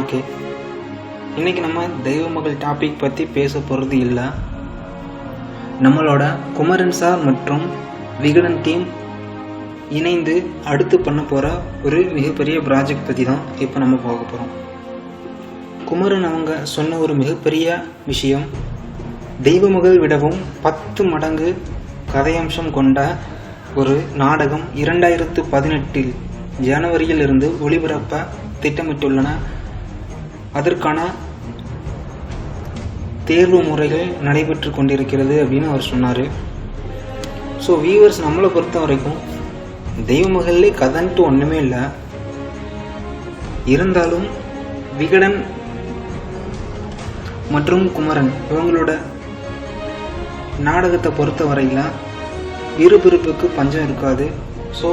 Okay, இன்றைக்கி நம்ம Deivamagal topic பற்றி பேச போகிறது இல்லை. நம்மளோட குமரன் சார் மற்றும் விகடன் டீம் இணைந்து அடுத்து பண்ண போகிற ஒரு மிகப்பெரிய ப்ராஜெக்ட் பற்றி தான் இப்போ நம்ம பார்க்க போகிறோம். குமரன் அவங்க சொன்ன ஒரு மிகப்பெரிய விஷயம், தெய்வமகள் விடவும் 10 மடங்கு கதையம்சம் கொண்ட ஒரு நாடகம் 2018 ஜனவரியில் இருந்து ஒளிபரப்ப திட்டமிட்டுள்ளன. அதற்கான தேர்வு முறைகள் நடைபெற்று கொண்டிருக்கிறது அப்படின்னு அவர் சொன்னார். ஸோ வியூவர்ஸ், நம்மளை பொறுத்த வரைக்கும் தெய்வமகளே கதைன்ட்டு ஒன்றுமே இல்லை. இருந்தாலும் விகடன் மற்றும் குமரன் இவங்களோட நாடகத்தை பொறுத்த வரையில் விறுவிறுப்புக்கு பஞ்சம் இருக்காது. ஸோ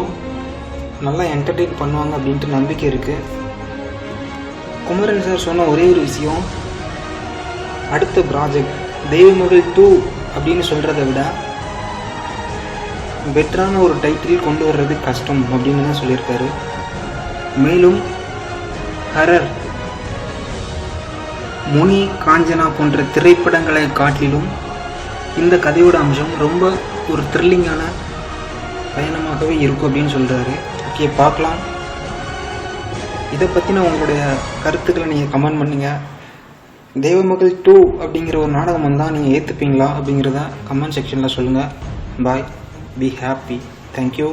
நல்லா என்டர்டெயின் பண்ணுவாங்க அப்படின்ட்டு நம்பிக்கை இருக்குது. குமரன் சார் சொன்ன ஒரே ஒரு விஷயம், அடுத்த ப்ராஜெக்ட் தெய்வமகள் 2 அப்படின்னு சொல்கிறத விட பெட்டரான ஒரு டைட்டில் கொண்டு வர்றது கஷ்டம் அப்படின்னு தான் சொல்லியிருக்காரு. மேலும் ஹரர், முனி, காஞ்சனா போன்ற திரைப்படங்களை காட்டிலும் இந்த கதையோட அம்சம் ரொம்ப ஒரு த்ரில்லிங்கான பயணமாகவே இருக்கும் அப்படின்னு சொல்கிறாரு. ஓகே, பார்க்கலாம். இதை பற்றின உங்களுடைய கருத்துக்களை நீங்கள் கமெண்ட் பண்ணுங்கள். தெய்வமகள் 2 அப்படிங்கிற ஒரு நாடகம் வந்தால் நீங்கள் ஏற்றுப்பீங்களா அப்படிங்கிறத கமெண்ட் செக்ஷனில் சொல்லுங்கள். பாய், பி ஹாப்பி, தேங்க்யூ.